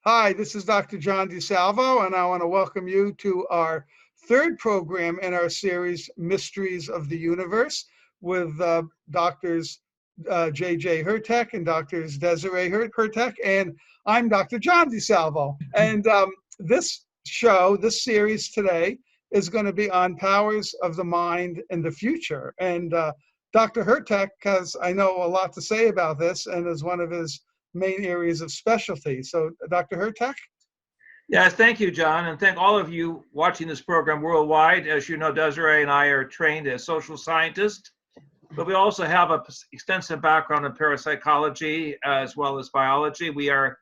Hi, this is Dr. John DeSalvo, and I want to welcome you to our third program in our series, Mysteries of the Universe, with Doctors J.J. Hurtak and Doctors Desiree Hurtak, and I'm Dr. John DeSalvo. And this series today is going to be on powers of the mind in the future. And Dr. Hurtak has, I know, a lot to say about this, and is one of his main areas of specialty. So, Dr. Hurtak? Yes, thank you, John, and thank all of you watching this program worldwide. As you know, Desiree and I are trained as social scientists, but we also have an extensive background in parapsychology as well as biology. We are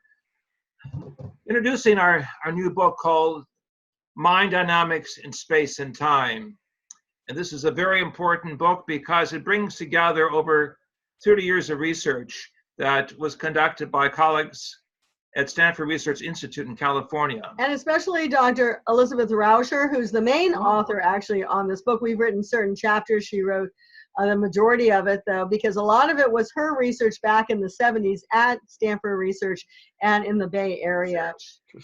introducing our new book called Mind Dynamics in Space and Time. And this is a very important book because it brings together over 30 years of research that was conducted by colleagues at Stanford Research Institute in California. And especially Dr. Elizabeth Rauscher, who's the main author actually on this book. We've written certain chapters. She wrote the majority of it, though, because a lot of it was her research back in the 70s at Stanford Research and in the Bay Area.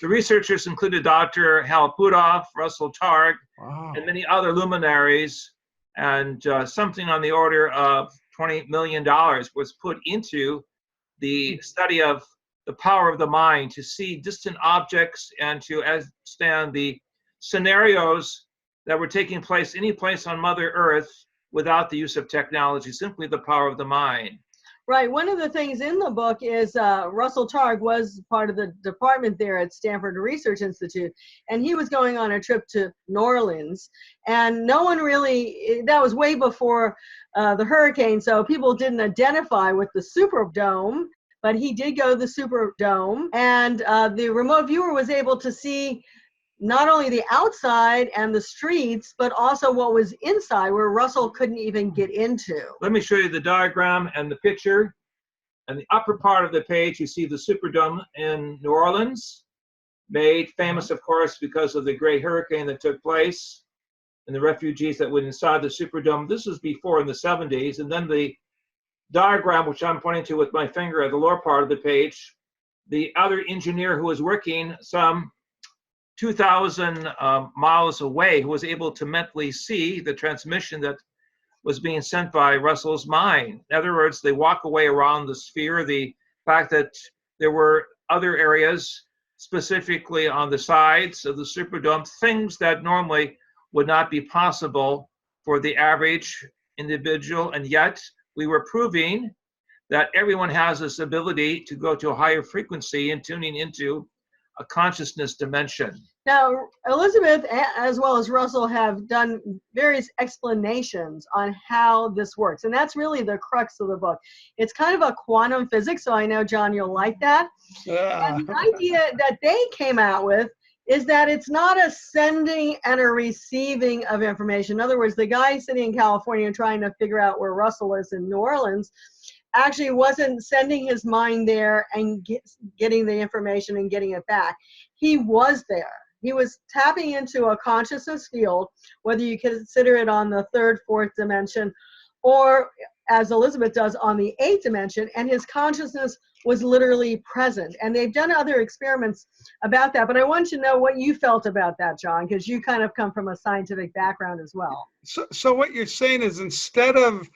The researchers included Dr. Hal Puthoff, Russell Targ, and many other luminaries, and something on the order of $20 million was put into the study of the power of the mind to see distant objects and to understand the scenarios that were taking place any place on Mother Earth without the use of technology, simply the power of the mind. Right. One of the things in the book is Russell Targ was part of the department there at Stanford Research Institute, and he was going on a trip to New Orleans, and no one really, that was way before the hurricane, so people didn't identify with the Superdome, but he did go to the Superdome, and the remote viewer was able to see not only the outside and the streets, but also what was inside where Russell couldn't even get into. Let me show you the diagram and the picture. And the upper part of the page, you see the Superdome in New Orleans, made famous, of course, because of the great hurricane that took place and the refugees that went inside the Superdome. This was before in the 70s. And then the diagram, which I'm pointing to with my finger at the lower part of the page, the other engineer who was working some 2,000 miles away, who was able to mentally see the transmission that was being sent by Russell's mind. In other words, they walk away around the sphere, the fact that there were other areas, specifically on the sides of the Superdome, things that normally would not be possible for the average individual, and yet we were proving that everyone has this ability to go to a higher frequency and tuning into a consciousness dimension. Now, Elizabeth, as well as Russell, have done various explanations on how this works, and that's really the crux of the book. It's kind of a quantum physics, so I know, John, you'll like that. Yeah. And the idea that they came out with is that it's not a sending and a receiving of information. In other words, the guy sitting in California trying to figure out where Russell is in New Orleans actually wasn't sending his mind there and getting the information and getting it back. He was there. He was tapping into a consciousness field, whether you consider it on the third, fourth dimension, or as Elizabeth does, on the eighth dimension, and his consciousness was literally present. And they've done other experiments about that, but I want you to know what you felt about that, John, because you kind of come from a scientific background as well. So what you're saying is, instead of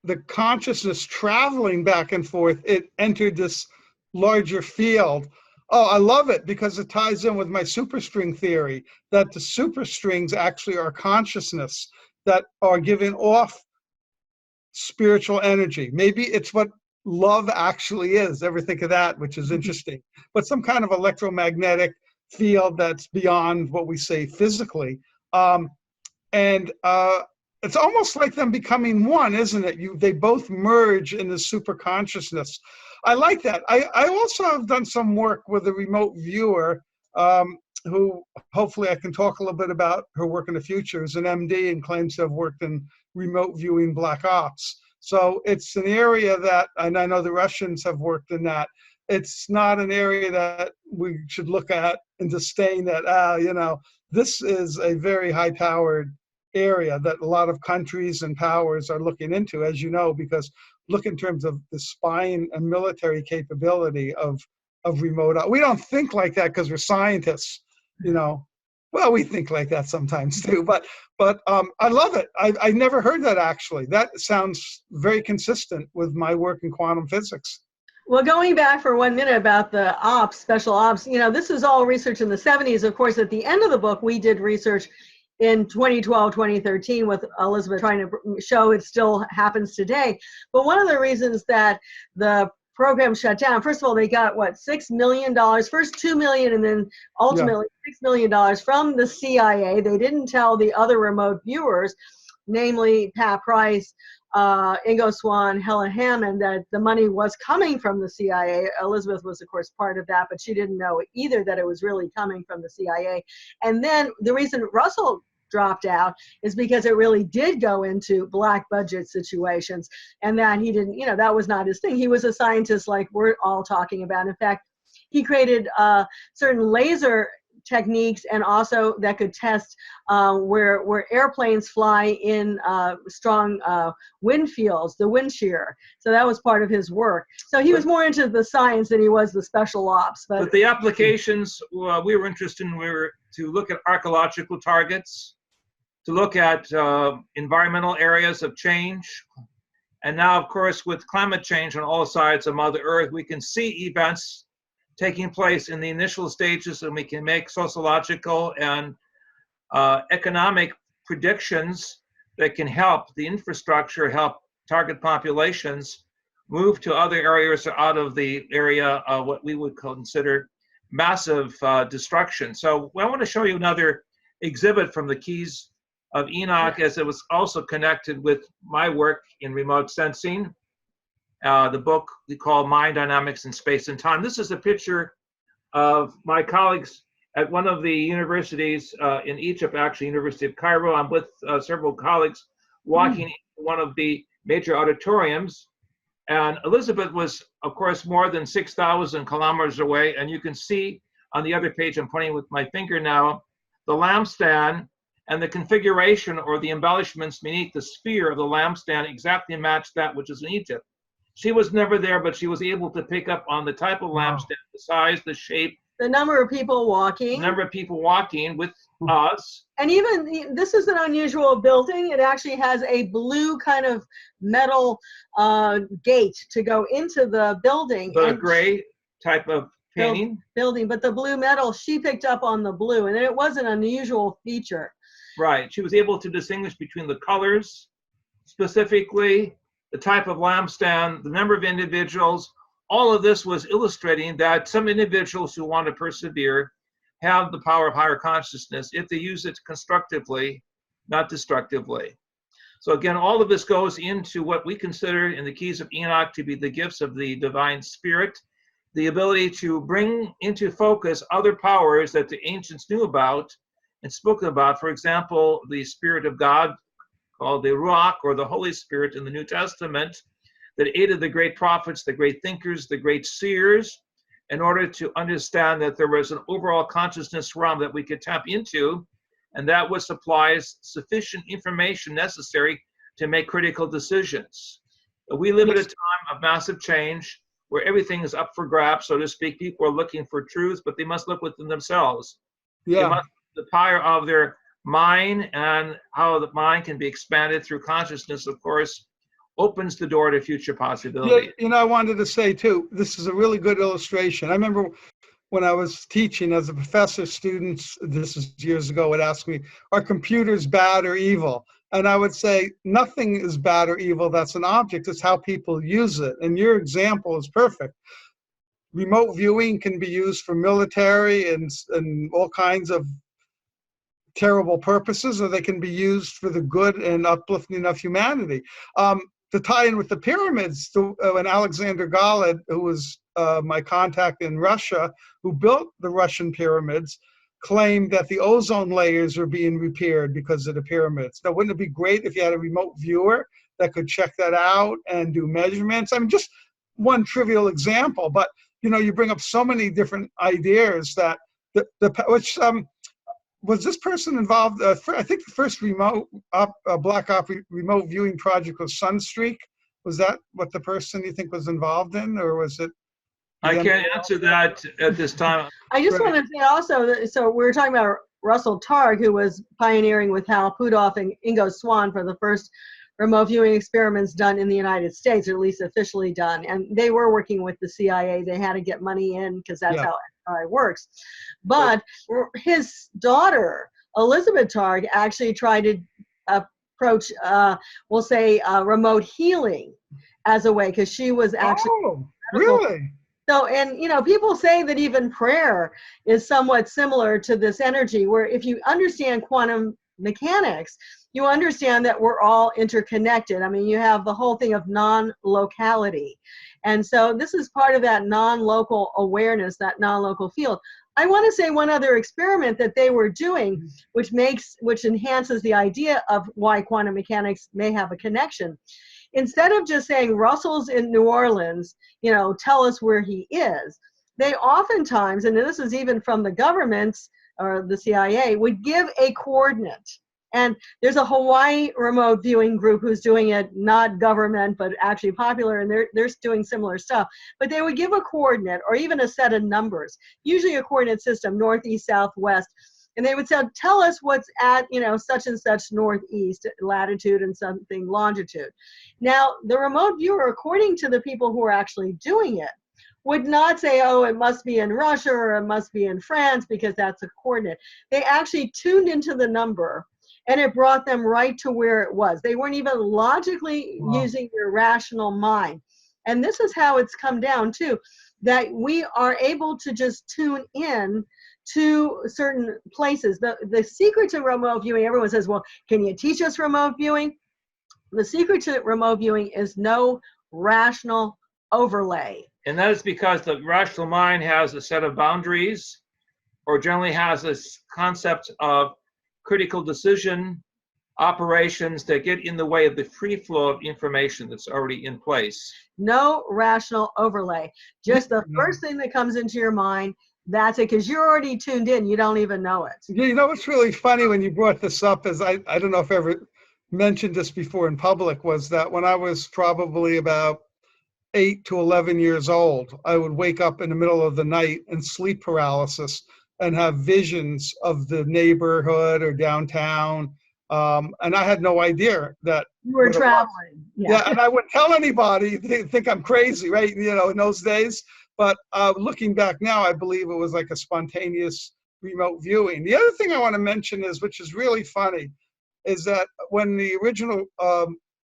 the consciousness traveling back and forth, it entered this larger field. Oh, I love it, because it ties in with my superstring theory, that the superstrings actually are consciousness that are giving off spiritual energy. Maybe it's what love actually is. Ever think of that, which is interesting. But some kind of electromagnetic field that's beyond what we say physically. It's almost like them becoming one, isn't it? They both merge in the super consciousness. I like that. I also have done some work with a remote viewer who hopefully I can talk a little bit about her work in the future, is an MD and claims to have worked in remote viewing black ops. So it's an area that, and I know the Russians have worked in that. It's not an area that we should look at and disdain that, this is a very high-powered area that a lot of countries and powers are looking into, as you know, because look in terms of the spying and military capability of of remote. We don't think like that because we're scientists, you know. Well, we think like that sometimes too, but I love it. I never heard that actually. That sounds very consistent with my work in quantum physics. Well, going back for 1 minute about the ops, special ops, you know, this was all research in the 70s. Of course, at the end of the book, we did research in 2012, 2013 with Elizabeth trying to show it still happens today. But one of the reasons that the program shut down, first of all, they got what, $6 million, first $2 million, and then ultimately $6 million from the CIA. They didn't tell the other remote viewers, namely Pat Price, Ingo Swann, Helen Hammond, that the money was coming from the CIA. Elizabeth was, of course, part of that, but she didn't know either that it was really coming from the CIA. And then the reason Russell dropped out is because it really did go into black budget situations, and that he didn't, you know, that was not his thing. He was a scientist like we're all talking about. In fact, he created certain laser techniques and also that could test where airplanes fly in strong wind fields, the wind shear. So that was part of his work. So he was more into the science than he was the special ops. But the applications we were interested in were to look at archaeological targets, to look at environmental areas of change. And now, of course, with climate change on all sides of Mother Earth, we can see events taking place in the initial stages, and we can make sociological and economic predictions that can help the infrastructure, help target populations move to other areas or out of the area of what we would consider massive destruction. So I want to show you another exhibit from the Keys of Enoch, as it was also connected with my work in remote sensing. The book we call Mind Dynamics in Space and Time. This is a picture of my colleagues at one of the universities in Egypt, actually University of Cairo. I'm with several colleagues walking into one of the major auditoriums. And Elizabeth was, of course, more than 6,000 kilometers away. And you can see on the other page, I'm pointing with my finger now, the lampstand and the configuration or the embellishments beneath the sphere of the lampstand exactly match that which is in Egypt. She was never there, but she was able to pick up on the type of lampstand, the size, the shape, the number of people walking. The number of people walking with us. And even, this is an unusual building. It actually has a blue kind of metal gate to go into the building. The gray type of painting. Building, but the blue metal, she picked up on the blue, and it was an unusual feature. Right. She was able to distinguish between the colors, specifically the type of lampstand, the number of individuals. All of this was illustrating that some individuals who want to persevere have the power of higher consciousness if they use it constructively, not destructively. So again, all of this goes into what we consider in the Keys of Enoch to be the gifts of the divine spirit, the ability to bring into focus other powers that the ancients knew about and spoken about. For example, the Spirit of God, called the Ruach, or the Holy Spirit in the New Testament, that aided the great prophets, the great thinkers, the great seers, in order to understand that there was an overall consciousness realm that we could tap into, and that would supply sufficient information necessary to make critical decisions. We live at a time of massive change where everything is up for grabs, so to speak. People are looking for truth, but they must look within themselves. They must the power of their mind, and how the mind can be expanded through consciousness, of course, opens the door to future possibilities. Yeah, you know, I wanted to say too, this is a really good illustration. I remember when I was teaching as a professor, students, this is years ago, would ask me, are computers bad or evil? And I would say, nothing is bad or evil. That's an object. It's how people use it. And your example is perfect. Remote viewing can be used for military and all kinds of terrible purposes, or they can be used for the good and uplifting of humanity. To tie in with the pyramids, when Alexander Golod, who was my contact in Russia, who built the Russian pyramids, claimed that the ozone layers are being repaired because of the pyramids. Now, wouldn't it be great if you had a remote viewer that could check that out and do measurements? I mean, just one trivial example, but you know, you bring up so many different ideas that was this person involved? I think the first Black Op remote viewing project was Sunstreak. Was that what the person you think was involved in, or was it? I can't answer that at this time. I just Right. want to say also, so we were talking about Russell Targ, who was pioneering with Hal Puthoff and Ingo Swann for the first remote viewing experiments done in the United States, or at least officially done. And they were working with the CIA. They had to get money in because that's Yeah. how it works. But his daughter, Elizabeth Targ, actually tried to approach, we'll say, remote healing as a way, because she was actually Oh, medical. really? So, and people say that even prayer is somewhat similar to this energy, where if you understand quantum mechanics, you understand that we're all interconnected. I mean, you have the whole thing of non-locality. And so this is part of that non-local awareness, that non-local field. I want to say one other experiment that they were doing, which enhances the idea of why quantum mechanics may have a connection. Instead of just saying Russell's in New Orleans, tell us where he is, they oftentimes, and this is even from the governments or the CIA, would give a coordinate. And there's a Hawaii remote viewing group who's doing it, not government, but actually popular, and they're doing similar stuff. But they would give a coordinate or even a set of numbers, usually a coordinate system, northeast, southwest. And they would say, tell us what's at, such and such northeast latitude and something longitude. Now, the remote viewer, according to the people who are actually doing it, would not say, oh, it must be in Russia or it must be in France because that's a coordinate. They actually tuned into the number and it brought them right to where it was. They weren't even logically using their rational mind. And this is how it's come down to, that we are able to just tune in to certain places. The secret to remote viewing, everyone says, well, can you teach us remote viewing? The secret to remote viewing is no rational overlay. And that is because the rational mind has a set of boundaries, or generally has this concept of critical decision operations that get in the way of the free flow of information that's already in place. No rational overlay. Just the first thing that comes into your mind, that's it, because you're already tuned in. You don't even know it. What's really funny when you brought this up is I don't know if I ever mentioned this before in public, was that when I was probably about 8 to 11 years old, I would wake up in the middle of the night in sleep paralysis and have visions of the neighborhood or downtown. And I had no idea that you were traveling. Yeah, and I wouldn't tell anybody. They think I'm crazy, right? In those days. But looking back now, I believe it was like a spontaneous remote viewing. The other thing I want to mention is, which is really funny, is that when the original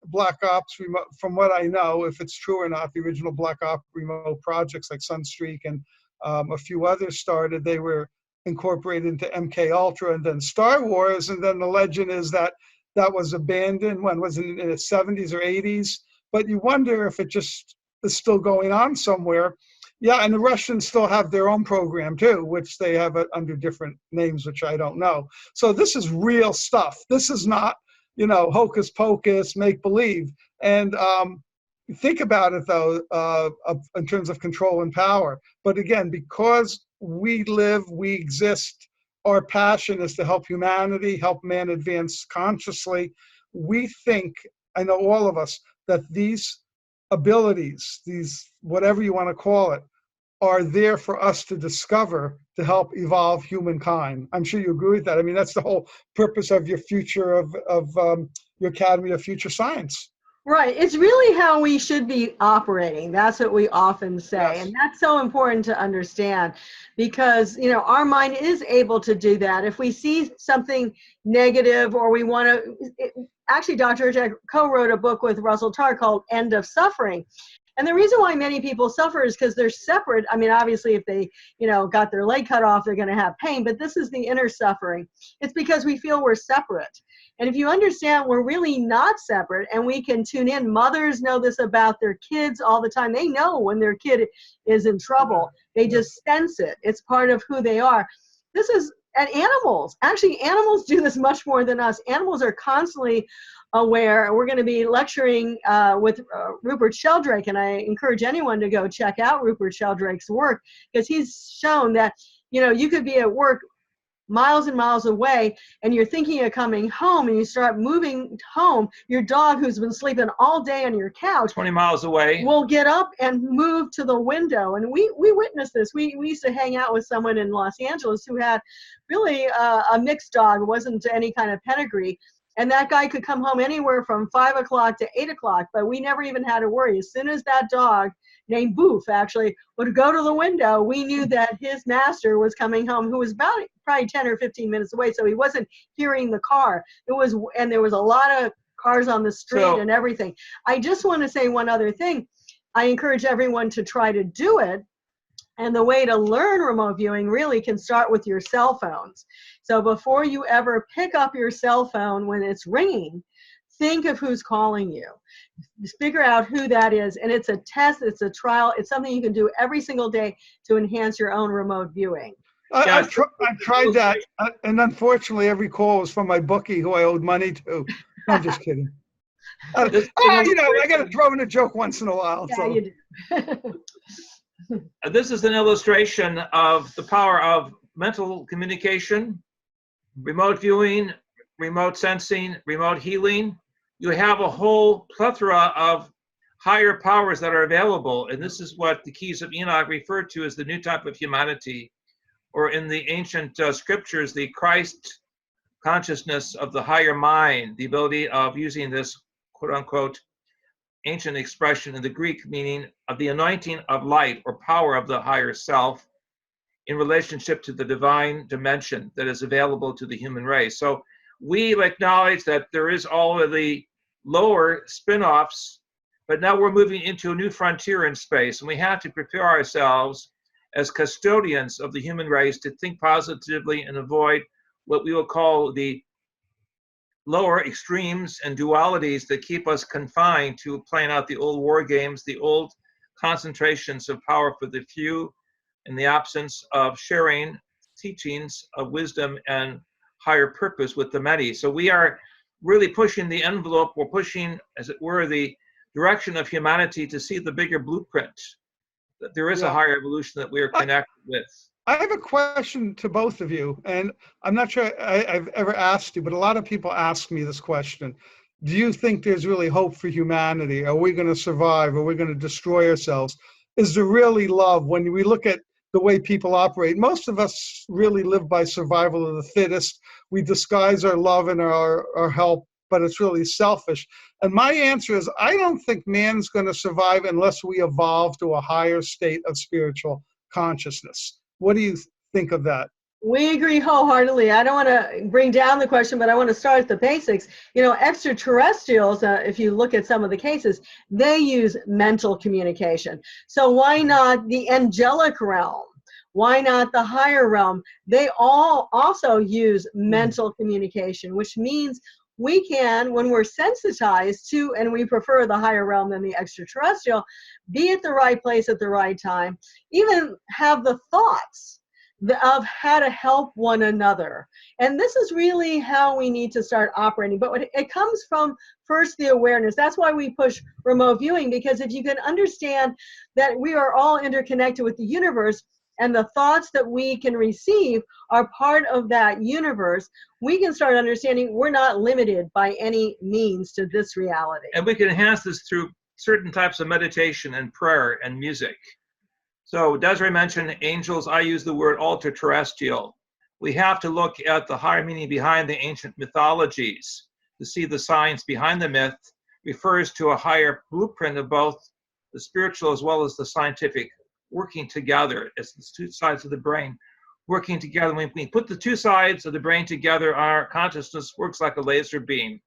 Black Ops remote, from what I know, if it's true or not, the original Black Ops remote projects like Sunstreak and a few others started, they were incorporated into MK Ultra and then Star Wars. And then the legend is that that was abandoned. When was it, in the 70s or 80s? But you wonder if it just is still going on somewhere. Yeah, and the Russians still have their own program too, which they have under different names, which I don't know. So this is real stuff. This is not, hocus pocus, make believe. And think about it though, in terms of control and power. But again, because we live, we exist, our passion is to help humanity, help man advance consciously. We think, I know all of us, that these abilities, these whatever you want to call it, are there for us to discover to help evolve humankind. I'm sure you agree with that. I mean, that's the whole purpose of your future of your Academy of Future Science. Right. It's really how we should be operating. That's what we often say. Yes. And that's so important to understand because, our mind is able to do that. If we see something negative or we want to, actually, Dr. Hurtak co-wrote a book with Russell Targ called End of Suffering. And the reason why many people suffer is because they're separate. I mean, obviously, if they, got their leg cut off, they're going to have pain. But this is the inner suffering. It's because we feel we're separate. And if you understand we're really not separate and we can tune in, mothers know this about their kids all the time. They know when their kid is in trouble. They just sense it. It's part of who they are. This is, and animals. Actually, animals do this much more than us. Animals are constantly aware. We're going to be lecturing with Rupert Sheldrake, and I encourage anyone to go check out Rupert Sheldrake's work because he's shown that, you could be at work miles and miles away, and you're thinking of coming home, and you start moving home, your dog, who's been sleeping all day on your couch, 20 miles away, will get up and move to the window. And we witnessed this. We used to hang out with someone in Los Angeles who had really a mixed dog. It wasn't any kind of pedigree. And that guy could come home anywhere from 5 o'clock to 8 o'clock, but we never even had to worry. As soon as that dog, named Boof, actually, would go to the window, we knew that his master was coming home, who was about probably 10 or 15 minutes away, so he wasn't hearing the car. And there was a lot of cars on the street and everything. I just want to say one other thing. I encourage everyone to try to do it. And the way to learn remote viewing really can start with your cell phones. So before you ever pick up your cell phone when it's ringing, think of who's calling you. Just figure out who that is. And it's a test, it's a trial, it's something you can do every single day to enhance your own remote viewing. I've tried that, and unfortunately every call was from my bookie who I owed money to. No, I'm just kidding. I got to throw in a joke once in a while. Yeah, so. you do. This is an illustration of the power of mental communication, remote viewing, remote sensing, remote healing. You have a whole plethora of higher powers that are available, and this is what the Keys of Enoch referred to as the new type of humanity, or in the ancient scriptures, the Christ consciousness of the higher mind, the ability of using this quote-unquote ancient expression in the Greek meaning of the anointing of light or power of the higher self in relationship to the divine dimension that is available to the human race. So we acknowledge that there is all of the lower spin-offs, but now we're moving into a new frontier in space, and we have to prepare ourselves as custodians of the human race to think positively and avoid what we will call the lower extremes and dualities that keep us confined to playing out the old war games, the old concentrations of power for the few, in the absence of sharing teachings of wisdom and higher purpose with the many. So we are really pushing the envelope. We're pushing, as it were, the direction of humanity to see the bigger blueprint, that there is a higher evolution that we are connected with. I have a question to both of you, and I'm not sure I've ever asked you, but a lot of people ask me this question. Do you think there's really hope for humanity? Are we going to survive? Are we going to destroy ourselves? Is there really love? When we look at the way people operate, most of us really live by survival of the fittest. We disguise our love and our help, but it's really selfish. And my answer is, I don't think man's going to survive unless we evolve to a higher state of spiritual consciousness. What do you think of that? We agree wholeheartedly. I don't want to bring down the question, but I want to start at the basics. Extraterrestrials, if you look at some of the cases, they use mental communication. So why not the angelic realm? Why not the higher realm? They all also use mental communication, which means we can, when we're sensitized to, and we prefer the higher realm than the extraterrestrial, be at the right place at the right time, even have the thoughts of how to help one another. And this is really how we need to start operating. But it comes from first the awareness. That's why we push remote viewing, because if you can understand that we are all interconnected with the universe, and the thoughts that we can receive are part of that universe, we can start understanding we're not limited by any means to this reality. And we can enhance this through certain types of meditation and prayer and music. So Desiree mentioned angels. I use the word ultra-terrestrial. We have to look at the higher meaning behind the ancient mythologies to see the science behind the myth refers to a higher blueprint of both the spiritual as well as the scientific working together. It's the two sides of the brain working together. When we put the two sides of the brain together, our consciousness works like a laser beam.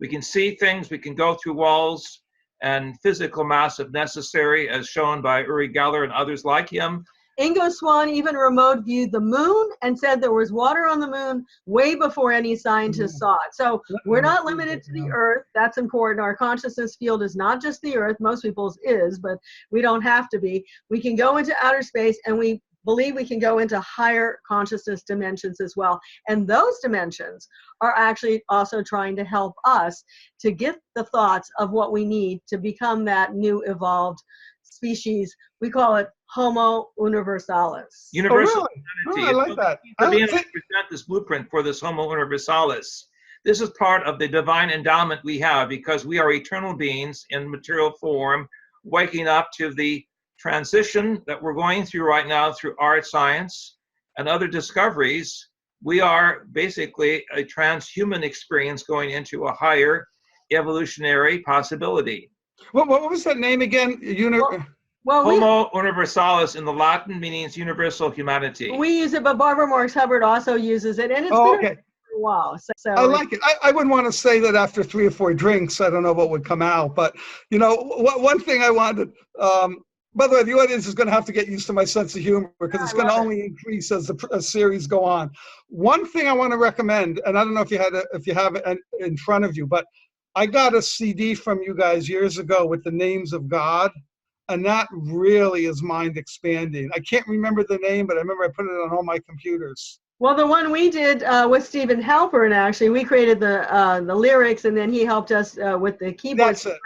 We can see things, we can go through walls and physical mass if necessary, as shown by Uri Geller and others like him. Ingo Swann even remote viewed the moon and said there was water on the moon way before any scientist saw it. So we're not limited to the earth. That's important. Our consciousness field is not just the earth. Most people's is, but we don't have to be. We can go into outer space, and we believe we can go into higher consciousness dimensions as well. And those dimensions are actually also trying to help us to get the thoughts of what we need to become that new evolved species. We call it Homo Universalis. Universal Oh, humanity. I like that. For I being don't able to think, present this blueprint for this Homo Universalis. This is part of the divine endowment we have because we are eternal beings in material form, waking up to the transition that we're going through right now through art, science, and other discoveries. We are basically a transhuman experience going into a higher evolutionary possibility. what was that name again? Well, Homo Universalis in the Latin means universal humanity. we use it, but Barbara Marx Hubbard also uses it, and it's been okay. around for a while. So I like it. I wouldn't want to say that after 3 or 4 drinks. I don't know what would come out. But, one thing I wanted, by the way, the audience is going to have to get used to my sense of humor because it's going to only increase as the series go on. One thing I want to recommend, and I don't know if you have it in front of you, but I got a CD from you guys years ago with the names of God. And that really is mind expanding. I can't remember the name, but I remember I put it on all my computers. Well, the one we did with Stephen Halpern, actually, we created the lyrics, and then he helped us with the keyboard. That's it.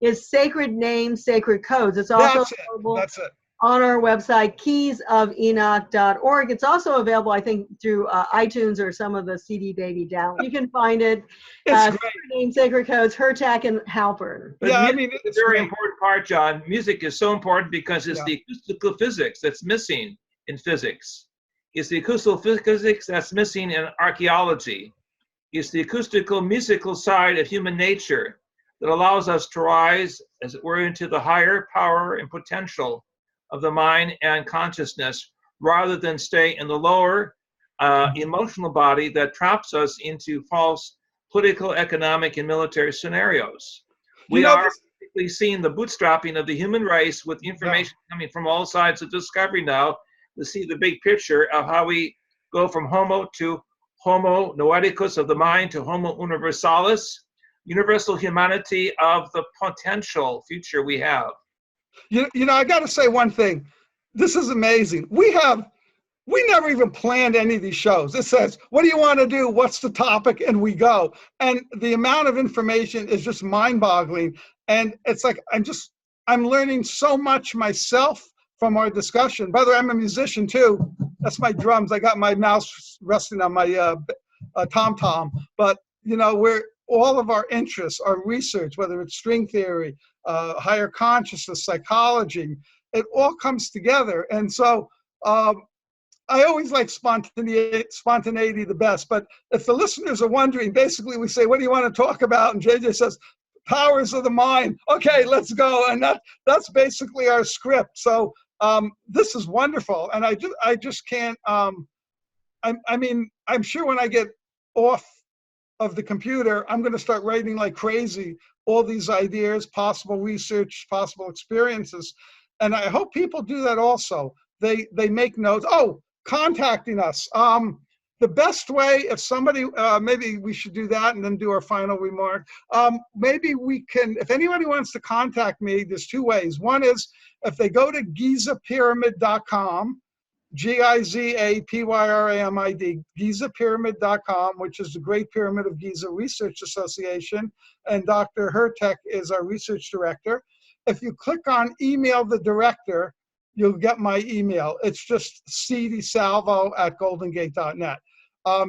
Is Sacred Names, Sacred Codes. It's also available That's it. on our website, keysofenoch.org. It's also available, I think, through iTunes or some of the CD Baby downloads. You can find it. It's great. Sacred Names, Sacred Codes, Hurtak and Halpern. But Yeah, music is a very important part, John. Music is so important because it's the acoustical physics that's missing in physics. It's the acoustical physics that's missing in archaeology. It's the acoustical musical side of human nature that allows us to rise, as it were, into the higher power and potential of the mind and consciousness, rather than stay in the lower emotional body that traps us into false political, economic, and military scenarios. We are basically seeing the bootstrapping of the human race with information coming from all sides of discovery now to see the big picture of how we go from Homo to Homo noeticus of the mind to Homo universalis, universal humanity of the potential future we have. I got to say one thing. This is amazing. We never even planned any of these shows. It says, what do you want to do? What's the topic? And we go. And the amount of information is just mind-boggling. And it's like, I'm learning so much myself from our discussion. By the way, I'm a musician too. That's my drums. I got my mouse resting on my tom-tom. But, we're all of our interests, our research, whether it's string theory, higher consciousness, psychology, it all comes together. And so I always like spontaneity the best. But if the listeners are wondering, basically we say, what do you want to talk about? And JJ says, powers of the mind. Okay, let's go. And that's basically our script. So this is wonderful. And I just can't, I'm sure when I get off of the computer, I'm going to start writing like crazy, all these ideas, possible research, possible experiences. And I hope people do that also. They make notes. Oh, contacting us. The best way, if somebody, maybe we should do that and then do our final remark. Maybe we can, if anybody wants to contact me, there's 2 ways. One is if they go to GizaPyramid.com, GIZAPYRAMID, GizaPyramid.com, which is the Great Pyramid of Giza Research Association, and Dr. Hurtak is our research director. If you click on email the director, you'll get my email. It's just cdsalvo@goldengate.net.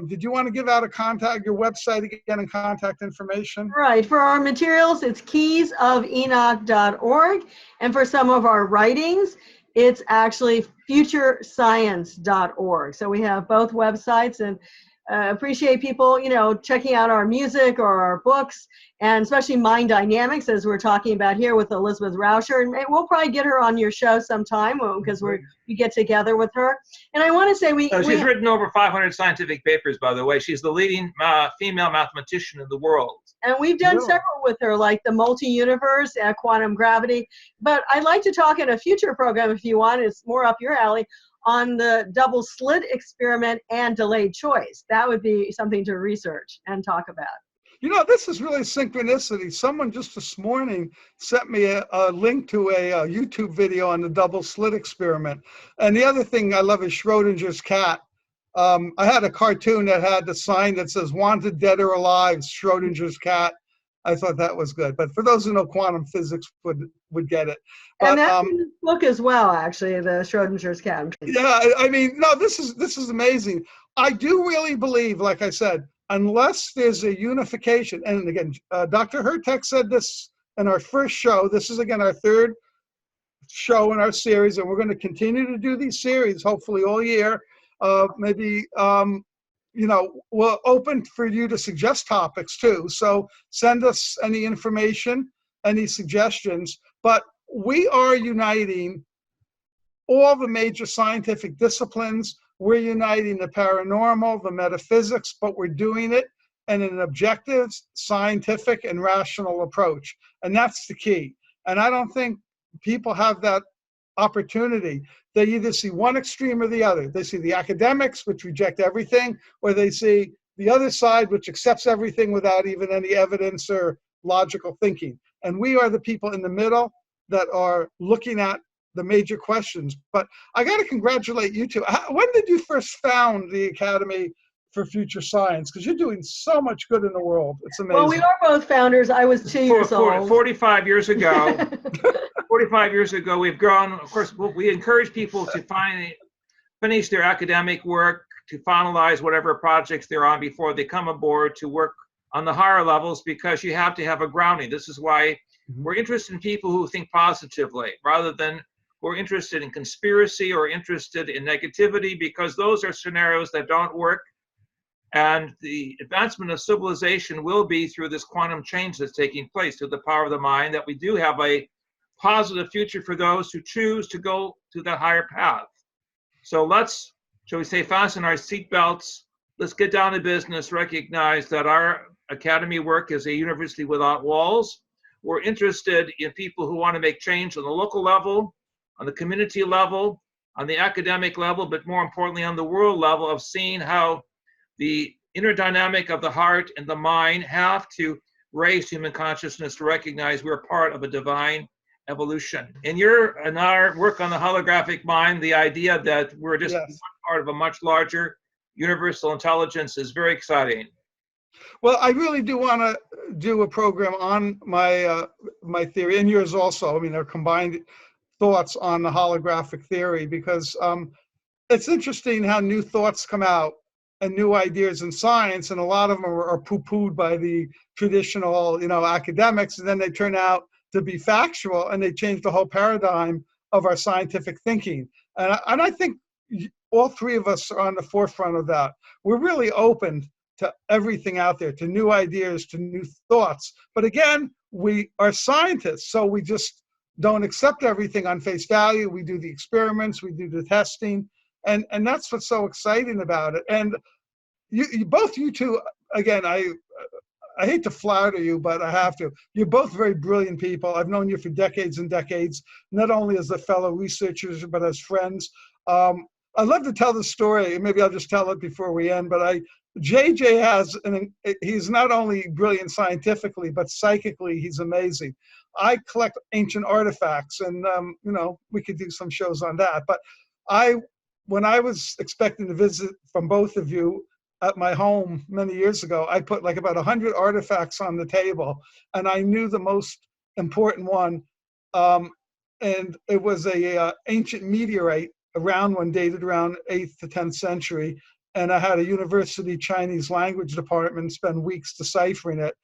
Did you want to give out your website again and contact information? Right. For our materials, it's keysofenoch.org. And for some of our writings, it's actually futurescience.org. So we have both websites, and appreciate people, checking out our music or our books, and especially Mind Dynamics, as we're talking about here with Elizabeth Rauscher. And we'll probably get her on your show sometime because we get together with her. And I want to say she's written over 500 scientific papers, by the way. She's the leading female mathematician in the world. And we've done several with her, like the multi-universe, quantum gravity. But I'd like to talk in a future program, if you want, it's more up your alley, on the double slit experiment and delayed choice. That would be something to research and talk about. This is really synchronicity. Someone just this morning sent me a link to a YouTube video on the double slit experiment. And the other thing I love is Schrodinger's cat. I had a cartoon that had the sign that says wanted dead or alive, Schrodinger's cat. I thought that was good. But for those who know quantum physics would get it. But, and that's in this book as well, actually, the Schrodinger's cat. yeah, I mean, no, this is amazing. I do really believe, like I said, unless there's a unification, and again, Dr. Hurtak said this in our first show. This is, again, our third show in our series, and we're going to continue to do these series, hopefully all year. Maybe, we're open for you to suggest topics too. So send us any information, any suggestions. But we are uniting all the major scientific disciplines. We're uniting the paranormal, the metaphysics, but we're doing it in an objective, scientific, and rational approach. And that's the key. And I don't think people have that opportunity. They either see one extreme or the other. They see the academics, which reject everything, or they see the other side, which accepts everything without even any evidence or logical thinking. And we are the people in the middle that are looking at the major questions. But I got to congratulate you two. When did you first found the Academy for Future Science? Because you're doing so much good in the world. It's amazing. Well, we are both founders. I was 2 years old. 45 years ago. 45 years ago, we've grown. Of course, we encourage people to finish their academic work, to finalize whatever projects they're on before they come aboard to work on the higher levels, because you have to have a grounding. This is why we're interested in people who think positively rather than who are interested in conspiracy or interested in negativity, because those are scenarios that don't work. And the advancement of civilization will be through this quantum change that's taking place, through the power of the mind, that we do have a positive future for those who choose to go to the higher path. So let's, shall we say, fasten our seatbelts. Let's get down to business, recognize that our academy work is a university without walls. We're interested in people who want to make change on the local level, on the community level, on the academic level, but more importantly on the world level, of seeing how the inner dynamic of the heart and the mind have to raise human consciousness to recognize we're part of a divine evolution. In our work on the holographic mind, the idea that we're just part of a much larger universal intelligence is very exciting. Well, I really do want to do a program on my theory, and yours also. I mean, our combined thoughts on the holographic theory, because it's interesting how new thoughts come out and new ideas in science, and a lot of them are poo-pooed by the traditional, academics, and then they turn out to be factual, and they change the whole paradigm of our scientific thinking. And I think all three of us are on the forefront of that. We're really open to everything out there, to new ideas, to new thoughts. But again, we are scientists, so we just don't accept everything on face value. We do the experiments, we do the testing, and that's what's so exciting about it. And you two, again, I hate to flatter you, but I have to. You're both very brilliant people. I've known you for decades and decades, not only as a fellow researchers, but as friends. I'd love to tell the story, and maybe I'll just tell it before we end, but JJ he's not only brilliant scientifically, but psychically, he's amazing. I collect ancient artifacts, and, we could do some shows on that. But when I was expecting a visit from both of you at my home many years ago, I put like about 100 artifacts on the table, and I knew the most important one, and it was a ancient meteorite, a round one dated around 8th to 10th century, and I had a university Chinese language department spend weeks deciphering it.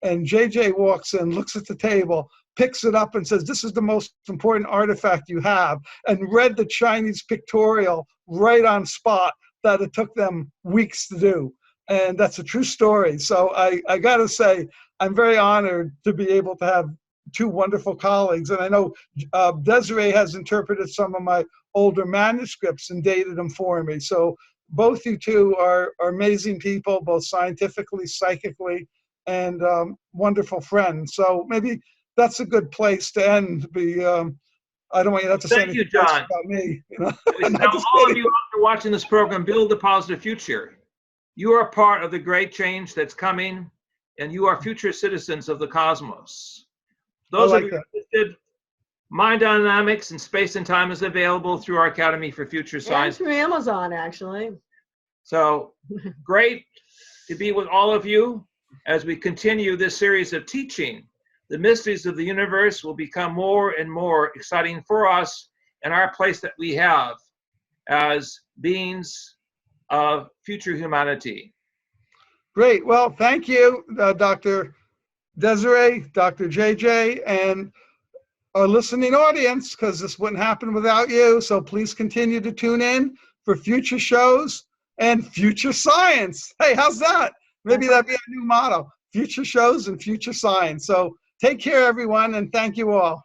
And JJ walks in, looks at the table, picks it up and says, "This is the most important artifact you have," and read the Chinese pictorial right on spot that it took them weeks to do. And that's a true story. So I got to say, I'm very honored to be able to have two wonderful colleagues. And I know Desiree has interpreted some of my older manuscripts and dated them for me. So both you two are amazing people, both scientifically, psychically, and wonderful friends. So maybe that's a good place to end. I don't want you to have to say anything about me. Now, all of you after watching this program, build a positive future. You are part of the great change that's coming, and you are future citizens of the cosmos. Those of you interested, Mind Dynamics and Space and Time is available through our Academy for Future Science. And through Amazon, actually. So great to be with all of you. As we continue this series of teaching, the mysteries of the universe will become more and more exciting for us and our place that we have as beings of future humanity. Great. Well, thank you, Dr. Desiree, Dr. JJ, and our listening audience, because this wouldn't happen without you. So please continue to tune in for future shows and future science. Hey, how's that? Maybe that'd be a new motto, future shows and future science. So take care, everyone, and thank you all.